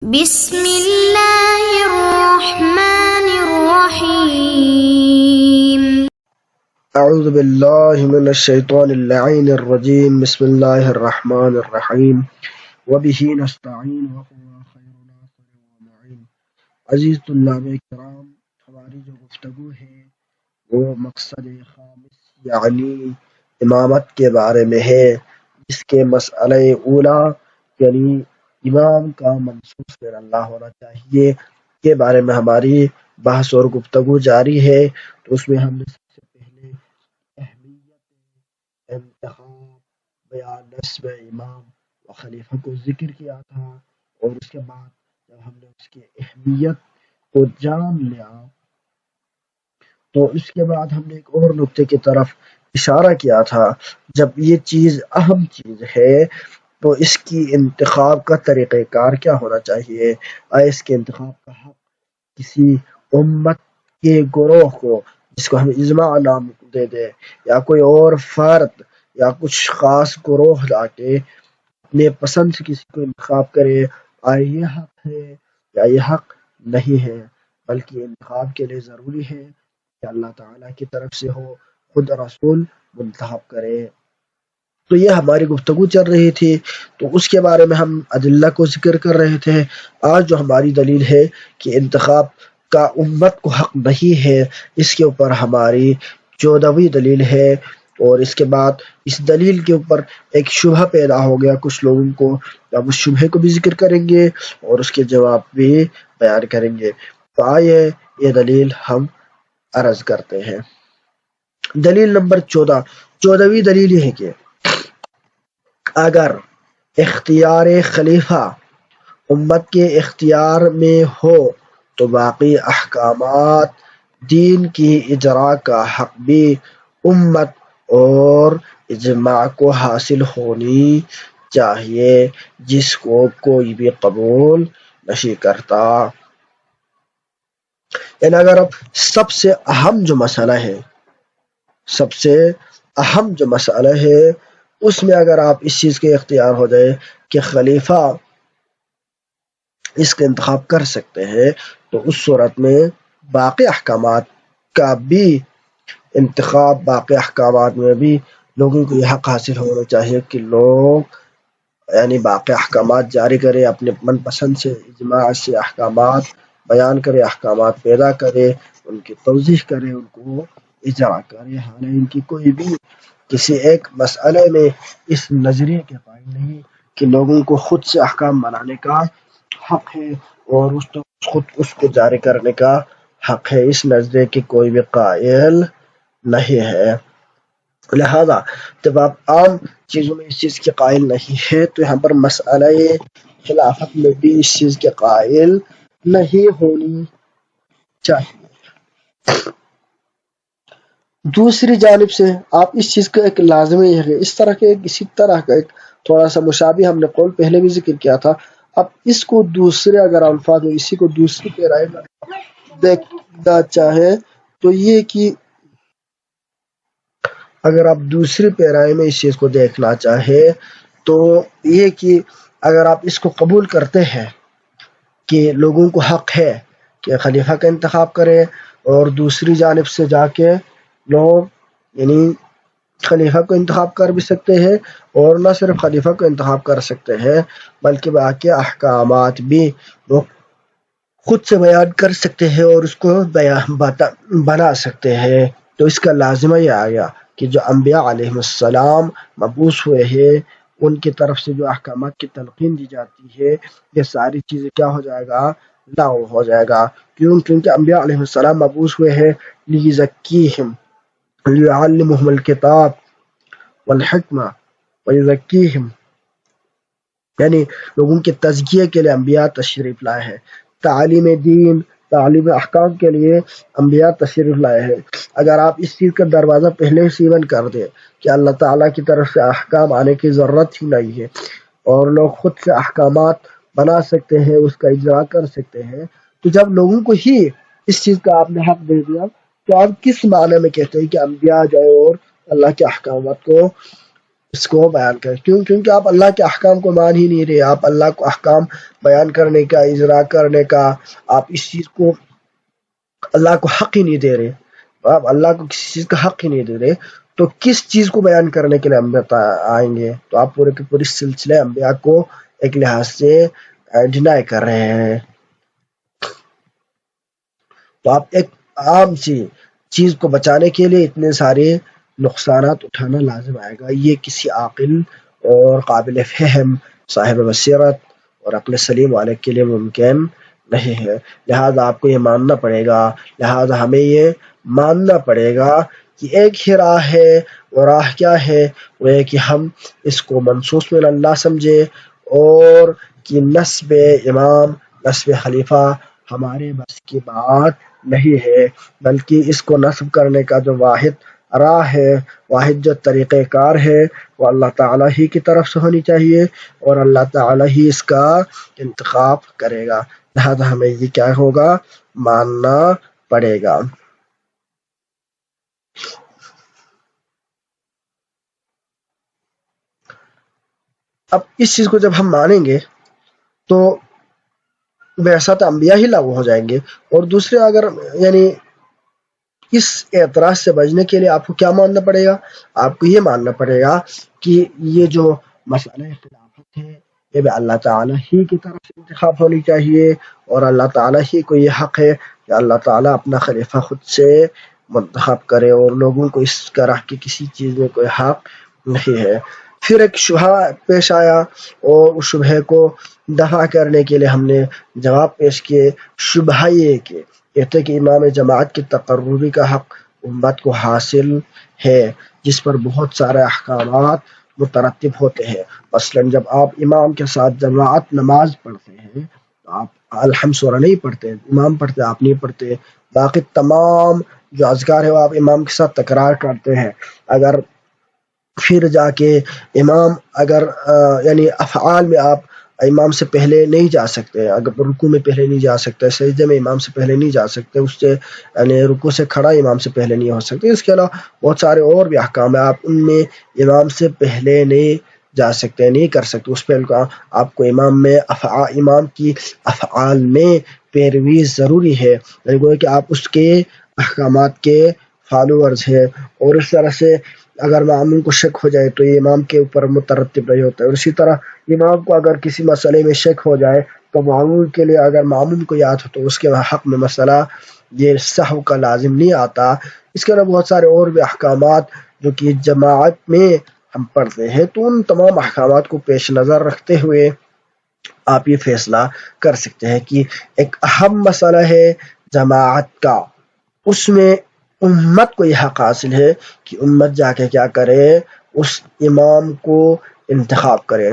بسم اللہ الرحمن الرحیم۔ اعوذ باللہ من الشیطان اللعین الرجیم، بسم اللہ الرحمن الرحیم، وبہ نستعین وهو خیر ناصر ومعین۔ عزیز طلاب کرام، ہماری جو گفتگو ہے وہ مقصد خامس یعنی امامت کے بارے میں ہے، جس کے مسئلہ اولا یعنی امام کا منصوص پھر اللہ ہونا چاہیے کے بارے میں ہماری بحث اور گفتگو جاری ہے۔ تو اس میں ہم نے سب سے پہلے اہمیت انتخاب بیان نصب امام و خلیفہ کو ذکر کیا تھا، اور اس کے بعد جب ہم نے اس کی اہمیت کو جان لیا تو اس کے بعد ہم نے ایک اور نقطے کی طرف اشارہ کیا تھا۔ جب یہ چیز اہم چیز ہے تو اس کی انتخاب کا طریقہ کار کیا ہونا چاہیے؟ اس کے انتخاب کا حق کسی امت کے گروہ کو، جس کو ہم اجماع نام دے دیں، یا کوئی اور فرد یا کچھ خاص گروہ لا کے اپنے پسند سے کسی کو انتخاب کرے، یہ حق ہے یا یہ حق نہیں ہے، بلکہ انتخاب کے لیے ضروری ہے کہ اللہ تعالیٰ کی طرف سے ہو، خود رسول منتخب کرے۔ تو یہ ہماری گفتگو چل رہی تھی، تو اس کے بارے میں ہم ادلہ کو ذکر کر رہے تھے۔ آج جو ہماری دلیل ہے کہ انتخاب کا امت کو حق نہیں ہے، اس کے اوپر ہماری 14ویں دلیل ہے، اور اس کے بعد اس دلیل کے اوپر ایک شبہ پیدا ہو گیا کچھ لوگوں کو، اب اس شبہ کو بھی ذکر کریں گے اور اس کے جواب بھی بیان کریں گے۔ تو آئیے یہ دلیل ہم عرض کرتے ہیں۔ دلیل نمبر 14ویں دلیل یہ ہے کہ اگر اختیار خلیفہ امت کے اختیار میں ہو تو باقی احکامات دین کی اجرا کا حق بھی امت اور اجماع کو حاصل ہونی چاہیے، جس کو کوئی بھی قبول نہیں کرتا۔ یعنی اگر اب سب سے اہم جو مسئلہ ہے اس میں اگر آپ اس چیز کے اختیار ہو جائے کہ خلیفہ اس کا انتخاب کر سکتے ہیں، تو اس صورت میں باقی احکامات کا بھی انتخاب، باقی احکامات میں بھی لوگوں کو یہ حق حاصل ہونا چاہیے کہ لوگ یعنی باقی احکامات جاری کرے، اپنے من پسند سے اجماع سے احکامات بیان کرے، احکامات پیدا کرے، ان کی توضیح کرے، ان کو اجرا کرے۔ حالانکہ کوئی بھی کسی ایک مسئلے میں اس نظریے کے قائل نہیں کہ لوگوں کو خود سے احکام بنانے کا حق ہے اور خود اس کو جاری کرنے کا حق ہے، اس نظریے کے کوئی بھی قائل نہیں ہے۔ لہذا جب آپ عام چیزوں میں اس چیز کے قائل نہیں ہے تو یہاں پر مسئلہ خلافت میں بھی اس چیز کے قائل نہیں ہونی چاہیے۔ دوسری جانب سے آپ اس چیز کا ایک لازمی ہے، اس طرح کے اسی طرح کا ایک تھوڑا سا مشابہ ہم نے قول پہلے بھی ذکر کیا تھا، اب اس کو دوسرے اگر الفاظ میں اسی کو دوسری پیرائی میں دیکھنا چاہے تو یہ کہ اگر آپ دوسری پیرائی میں اس چیز کو دیکھنا چاہے تو یہ کہ اگر آپ اس کو قبول کرتے ہیں کہ لوگوں کو حق ہے کہ خلیفہ کا انتخاب کرے، اور دوسری جانب سے جا کے لوگ یعنی خلیفہ کو انتخاب کر بھی سکتے ہیں، اور نہ صرف خلیفہ کو انتخاب کر سکتے ہیں بلکہ باقی احکامات بھی وہ خود سے بیان کر سکتے ہیں اور اس کو بنا سکتے ہیں، تو اس کا لازمہ یہ آ گیا کہ جو انبیاء علیہ السلام مبعوث ہوئے ہیں ان کی طرف سے جو احکامات کی تلقین دی جاتی ہے، یہ ساری چیزیں کیا ہو جائے گا؟ لاغو ہو جائے گا۔ کیونکہ انبیاء علیہ السلام مبعوث ہوئے ہیں لیزکیہم، لیعلمہم الکتاب والحکمہ ویزکیہم، یعنی لوگوں کے تزکیے کے لیے انبیاء تشریف لائے ہیں، تعلیم دین، تعلیم احکام کے لیے انبیاء تشریف لائے ہیں۔ اگر آپ اس چیز کا دروازہ پہلے سے بند کر دیں کہ اللہ تعالیٰ کی طرف سے احکام آنے کی ضرورت ہی نہیں ہے اور لوگ خود سے احکامات بنا سکتے ہیں، اس کا اجرا کر سکتے ہیں، تو جب لوگوں کو ہی اس چیز کا آپ نے حق دے دیا تو آپ کس معنی میں کہتے ہیں کہ انبیاء جائے اور اللہ کے احکامات کو اس کو بیان کریں، کیونکہ آپ اللہ کے احکام کو مان ہی نہیں رہے، آپ اللہ کو احکام بیان کرنے کا، اجرا کرنے کا، آپ اس چیز کو اللہ کو حق ہی نہیں دے رہے، آپ اللہ کو کسی چیز کا حق ہی نہیں دے رہے، تو کس چیز کو بیان کرنے کے لیے انبیاء آئیں گے؟ تو آپ پورے کے پورے سلسلے انبیاء کو ایک لحاظ سے ڈینائی کر رہے ہیں۔ تو آپ ایک عام سی چیز کو بچانے کے لیے اتنے سارے نقصانات اٹھانا لازم آئے گا، یہ کسی عاقل اور قابل فہم صاحب بصیرت اور عقل سلیم والے کے لیے ممکن نہیں ہے۔ لہذا آپ کو یہ ماننا پڑے گا، لہذا ہمیں یہ ماننا پڑے گا کہ ایک ہی راہ ہے، وہ راہ کیا ہے؟ وہ ہے کہ ہم اس کو منصوص من اللہ سمجھے، اور کہ نسب امام، نسب خلیفہ ہمارے بس کی بات نہیں ہے، بلکہ اس کو نصب کرنے کا جو واحد راہ ہے، واحد جو طریقہ کار ہے، وہ اللہ تعالیٰ ہی کی طرف سے ہونی چاہیے، اور اللہ تعالیٰ ہی اس کا انتخاب کرے گا۔ لہذا ہمیں یہ کیا ہوگا؟ ماننا پڑے گا۔ اب اس چیز کو جب ہم مانیں گے تو بعثت انبیاء ہی لاگو ہو جائیں گے، اور دوسرے اگر یعنی اس اعتراض سے بچنے کے لیے آپ کو کیا ماننا پڑے گا؟ آپ کو یہ ماننا پڑے گا کہ یہ جو مسئلہ خلافت ہے یہ بھی اللہ تعالیٰ ہی کی طرف سے انتخاب ہونی چاہیے، اور اللہ تعالیٰ ہی کو یہ حق ہے کہ اللہ تعالیٰ اپنا خلیفہ خود سے منتخب کرے، اور لوگوں کو اس طرح کی کسی چیز میں کوئی حق نہیں ہے۔ پھر ایک شبہ پیش آیا، اور اس شبہ کو دفع کرنے کے لیے ہم نے جواب پیش کیے۔ شبہ یہ کہ کہتے کہ امام جماعت کی تقربی کا حق امت کو حاصل ہے، جس پر بہت سارے احکامات مترتب ہوتے ہیں۔ مثلا جب آپ امام کے ساتھ جماعت نماز پڑھتے ہیں تو آپ الحمد سورہ نہیں پڑھتے، امام پڑھتے، آپ نہیں پڑھتے۔ باقی تمام جو اذکار ہے وہ آپ امام کے ساتھ تکرار کرتے ہیں۔ اگر پھر جا کے امام اگر یعنی افعال میں آپ امام سے پہلے نہیں جا سکتے، اگر رکوع میں پہلے نہیں جا سکتے، سجدے میں امام سے پہلے نہیں جا سکتے، اس سے یعنی رکوع سے کھڑا امام سے پہلے نہیں ہو سکتے، اس کے علاوہ بہت سارے اور بھی احکام ہیں، آپ ان میں امام سے پہلے نہیں جا سکتے، نہیں کر سکتے، اس پہ آپ کو امام کی افعال میں پیروی ضروری ہے، یعنی گویا کہ آپ اس کے احکامات کے فالوورز ہیں۔ اور اس طرح سے اگر معموم کو شک ہو جائے تو یہ امام کے اوپر مترتب نہیں ہوتا ہے، اور اسی طرح امام کو اگر کسی مسئلے میں شک ہو جائے تو معموم کے لیے اگر معموم کو یاد ہو تو اس کے حق میں مسئلہ یہ سہو کا لازم نہیں آتا۔ اس کے علاوہ بہت سارے اور بھی احکامات جو کہ جماعت میں ہم پڑھتے ہیں، تو ان تمام احکامات کو پیش نظر رکھتے ہوئے آپ یہ فیصلہ کر سکتے ہیں کہ ایک اہم مسئلہ ہے جماعت کا، اس میں امت کو یہ حق حاصل ہے کہ امت جا کے کیا کرے؟ اس امام کو انتخاب کرے،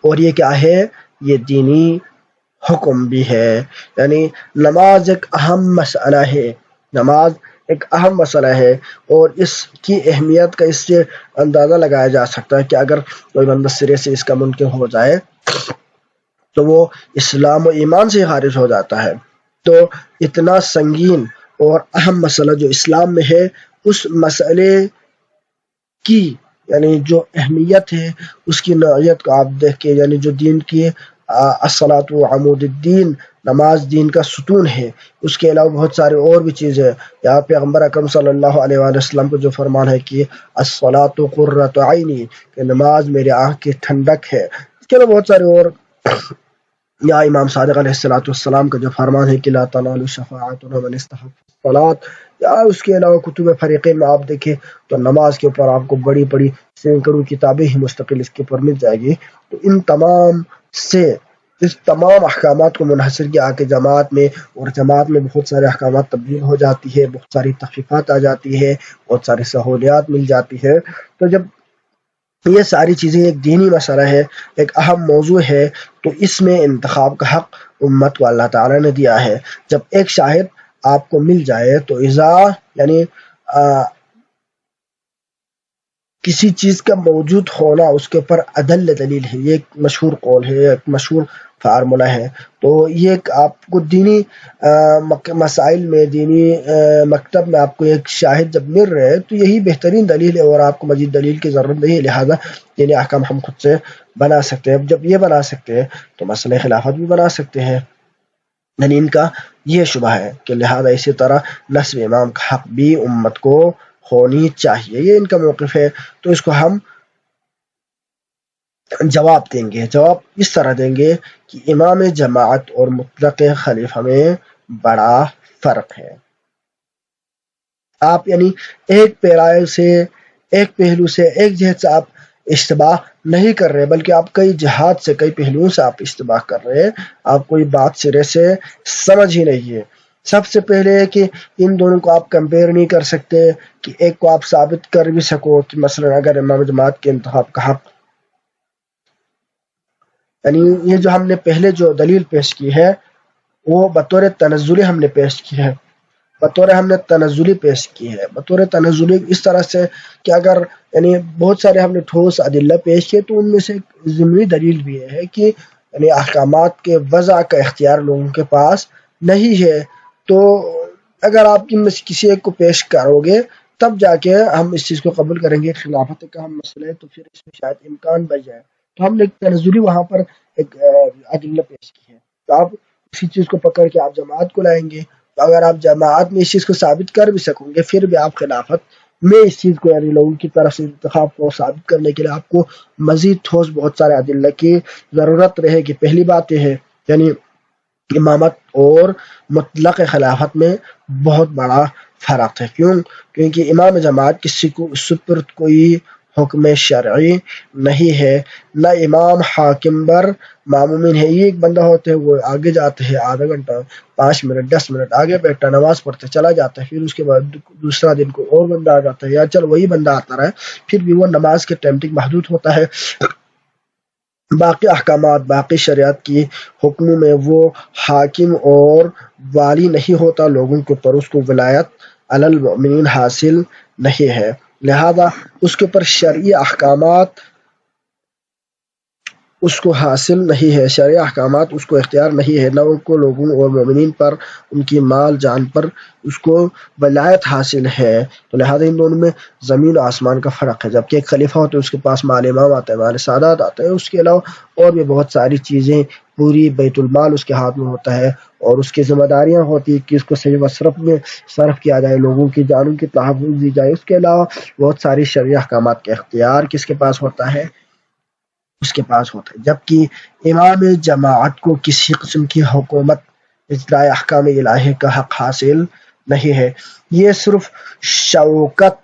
اور یہ کیا ہے؟ یہ دینی حکم بھی ہے۔ یعنی نماز ایک اہم مسئلہ ہے، نماز ایک اہم مسئلہ ہے، اور اس کی اہمیت کا اس سے اندازہ لگایا جا سکتا ہے کہ اگر کوئی بندہ سرے سے اس کا منکر ہو جائے تو وہ اسلام و ایمان سے خارج ہو جاتا ہے۔ تو اتنا سنگین اور اہم مسئلہ جو اسلام میں ہے، اس مسئلے کی یعنی جو اہمیت ہے، اس کی نوعیت کو آپ دیکھ کے، یعنی جو دین کی الصلاۃ عمود الدین، نماز دین کا ستون ہے، اس کے علاوہ بہت سارے اور بھی چیزیں، یہاں پیغمبر اکرم صلی اللہ علیہ وآلہ وسلم کو جو فرمان ہے کہ الصلاۃ قرۃ عینی، کہ نماز میری آنکھ کی ٹھنڈک ہے۔ اس کے علاوہ بہت سارے اور، یا امام صادق علیہ السلام کا جو فرمان ہے کہ لا تنال شفاعت من استحق الصلاۃ، یا اس کے علاوہ کتب فریقین میں آپ دیکھیں تو نماز کے اوپر آپ کو بڑی بڑی سینکڑوں کتابیں ہی مستقل اس کے اوپر مل جائے گی۔ تو اس تمام احکامات کو منحصر کیا کہ جماعت میں، اور جماعت میں بہت سارے احکامات تبدیل ہو جاتی ہے، بہت ساری تخفیفات آ جاتی ہے، بہت ساری سہولیات مل جاتی ہے۔ تو جب یہ ساری چیزیں ایک دینی مسئلہ ہے، ایک اہم موضوع ہے، تو اس میں انتخاب کا حق امت کو اللہ تعالیٰ نے دیا ہے۔ جب ایک شاہد آپ کو مل جائے تو یعنی کسی چیز کا موجود ہونا اس کے اوپر ادل دلیل ہے، یہ ایک مشہور قول ہے، ایک مشہور فارمولہ ہے. تو یہ آپ کو دینی مسائل میں، دینی مکتب میں آپ کو ایک شاہد جب مل رہے تو یہی بہترین دلیل ہے، اور آپ کو مزید دلیل کی ضرورت نہیں ہے. لہٰذا دینی احکام ہم خود سے بنا سکتے ہیں. جب یہ بنا سکتے ہیں تو مسئلہ خلافت بھی بنا سکتے ہیں. یعنی ان کا یہ شبہ ہے کہ لہذا اسی طرح نصب امام کا حق بھی امت کو ہونی چاہیے. یہ ان کا موقف ہے. تو اس کو ہم جواب دیں گے. جواب اس طرح دیں گے کہ امام جماعت اور مطلق خلیفہ میں بڑا فرق ہے. آپ یعنی ایک پیرائے سے، ایک پہلو سے، ایک جہت سے آپ اشتباہ نہیں کر رہے، بلکہ آپ کئی جہات سے، کئی پہلوؤں سے آپ اشتباہ کر رہے ہیں. آپ کوئی بات سرے سے سمجھ ہی نہیں ہے. سب سے پہلے ہے کہ ان دونوں کو آپ کمپیئر نہیں کر سکتے کہ ایک کو آپ ثابت کر بھی سکو کہ مثلا اگر امام جماعت کے انتخاب کا حق، یعنی یہ جو ہم نے پہلے جو دلیل پیش کی ہے وہ بطور تنزلی ہم نے پیش کی ہے، بطور تنزلی اس طرح سے کہ اگر یعنی بہت سارے ہم نے ٹھوس ادلہ پیش کیے، تو ان میں سے ایک ضمنی دلیل بھی ہے کہ یعنی احکامات کے وضع کا اختیار لوگوں کے پاس نہیں ہے. تو اگر آپ ان میں سے کسی ایک کو پیش کرو گے تب جا کے ہم اس چیز کو قبول کریں گے. خلافت کا ہم مسئلہ ہے تو پھر اس میں شاید امکان بچ جائے. تو ہم نے تنزلی وہاں پر ایک ادلہ پیش کی ہے. تو آپ اسی چیز کو پکڑ کے آپ جماعت کو لائیں گے. تو اگر آپ جماعت میں اس چیز کو ثابت کر بھی سکیں گے، پھر بھی آپ خلافت میں اس چیز کو یعنی لوگوں کی طرف سے انتخاب کو ثابت کرنے کے لیے آپ کو مزید ٹھوس بہت سارے ادلہ کی ضرورت رہے گی. پہلی بات یہ ہے یعنی امامت اور مطلق خلافت میں بہت بڑا فرق ہے. کیونکہ امام جماعت کسی کو سپرد کوئی حکم شرعی نہیں ہے، نہ امام حاکم بر معمومین ہے. یہ ایک بندہ ہوتا ہے، وہ آگے جاتے ہیں آدھا گھنٹہ 5 منٹ 10 منٹ آگے بیٹھتا، نماز پڑھتے چلا جاتا ہے، پھر اس کے بعد دوسرا دن کو اور بندہ آ جاتا ہے، یا چل وہی بندہ آتا رہے، پھر بھی وہ نماز کے ٹائم تک محدود ہوتا ہے. باقی احکامات، باقی شریعت کی حکموں میں وہ حاکم اور والی نہیں ہوتا لوگوں کے اوپر، اس کو ولایت علی المؤمنین حاصل نہیں ہے. لہذا اس کے اوپر شرعی احکامات اس کو حاصل نہیں ہے، شرعی احکامات اس کو اختیار نہیں ہے، نہ ان کو لوگوں اور مومنین پر، ان کی مال جان پر اس کو ولایت حاصل ہے. تو لہذا ان دونوں میں زمین و آسمان کا فرق ہے. جبکہ ایک خلیفہ ہوتا ہے اس کے پاس مال امام آتا ہے، مال سادات آتا ہے، اس کے علاوہ اور بھی بہت ساری چیزیں، پوری بیت المال اس کے ہاتھ میں ہوتا ہے، اور اس کی ذمہ داریاں ہوتی ہیں کہ اس کو صحیح مصرف میں صرف کیا جائے، لوگوں کی جانوں کی تحفظ دی جائے. اس کے علاوہ بہت ساری شرعی احکامات کا اختیار کس کے پاس ہوتا ہے؟ اس کے پاس ہوتا ہے. جبکہ امام جماعت کو کسی قسم کی حکومت، اجراء احکام الہی کا حق حاصل نہیں ہے. یہ صرف شوکت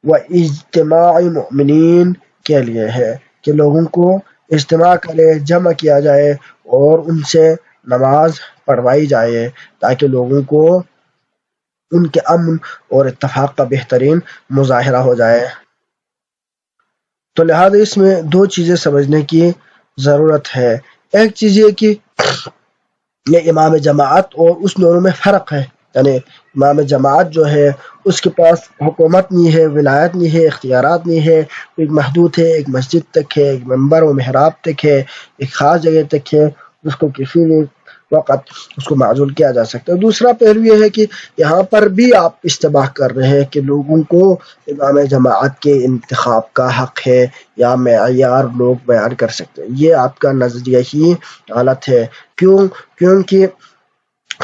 و اجتماع مؤمنین کے لیے ہے کہ لوگوں کو اجتماع کرے، جمع کیا جائے اور ان سے نماز پڑھوائی جائے، تاکہ لوگوں کو ان کے امن اور اتفاق کا بہترین مظاہرہ ہو جائے. تو لہذا اس میں دو چیزیں سمجھنے کی ضرورت ہے. ایک چیز یہ کہ یہ امام جماعت اور اس دونوں میں فرق ہے. یعنی امام جماعت جو ہے اس کے پاس حکومت نہیں ہے، ولایت نہیں ہے، اختیارات نہیں ہے، ایک محدود ہے، ایک مسجد تک ہے، ایک منبر و محراب تک ہے، ایک خاص جگہ تک ہے، اس کو کسی بھی وقت اس کو معزول کیا جا سکتا ہے. دوسرا پہلو یہ ہے کہ یہاں پر بھی آپ اشتباہ کر رہے ہیں کہ لوگوں کو امام جماعت کے انتخاب کا حق ہے یا معیار لوگ بیان کر سکتے ہیں. یہ آپ کا نظریہ ہی غلط ہے. کیونکہ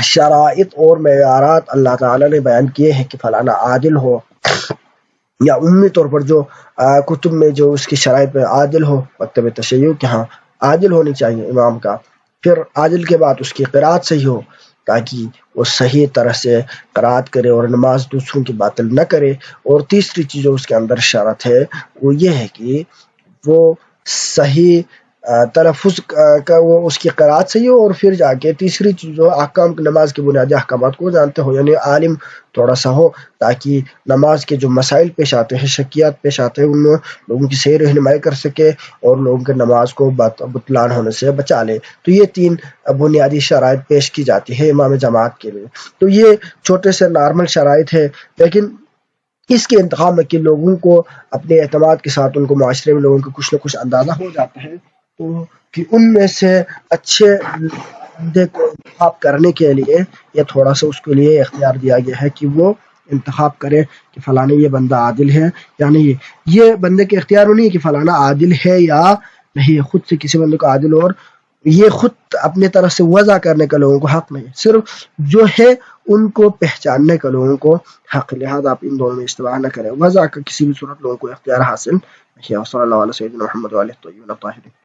شرائط اور معیارات اللہ تعالیٰ نے بیان کیے ہیں کہ فلانا عادل ہو، یا عمومی طور پر جو کتب میں جو اس کی شرائط میں عادل ہو، مکتب تشیع کے ہاں عادل ہونی چاہیے امام کا. پھر عادل کے بعد اس کی قرات صحیح ہو، تاکہ وہ صحیح طرح سے قرات کرے اور نماز دوسروں کی باطل نہ کرے. اور تیسری چیز جو اس کے اندر شرط ہے وہ یہ ہے کہ وہ صحیح تلفظ کا وہ اس کی قرات صحیح ہو، اور پھر جا کے تیسری چیز جو احکام نماز کے بنیادی احکامات کو جانتے ہو، یعنی عالم تھوڑا سا ہو، تاکہ نماز کے جو مسائل پیش آتے ہیں، شکیات پیش آتے ہیں، ان میں لوگوں کی صحیح رہنمائی کر سکے اور لوگوں کے نماز کو بطلان ہونے سے بچا لے. تو یہ 3 بنیادی شرائط پیش کی جاتی ہے امام جماعت کے لیے. تو یہ چھوٹے سے نارمل شرائط ہے، لیکن اس کے انتخاب میں کہ لوگوں کو اپنے اعتماد کے ساتھ ان کو معاشرے میں لوگوں کو کچھ نہ کچھ اندازہ ہو جاتا ہے تو کہ ان میں سے اچھے بندے کو انتخاب کرنے کے لیے یہ تھوڑا سا اس کے لیے اختیار دیا گیا ہے کہ وہ انتخاب کرے کہ فلانا یہ بندہ عادل ہے یا نہیں. یہ بندے کے اختیار میں نہیں کہ فلانا عادل ہے یا نہیں، خود سے کسی بندے کو عادل، اور یہ خود اپنے طرف سے وضع کرنے کا لوگوں کو حق نہیں، صرف جو ہے ان کو پہچاننے کا لوگوں کو حق. لہٰذا آپ ان دونوں میں اشتباہ نہ کریں، وضع کا کسی بھی صورت لوگوں کو اختیار حاصل نہیں ہے. صلی اللہ علیہ وسلم محمد علیہ الطیبین الطاہرین.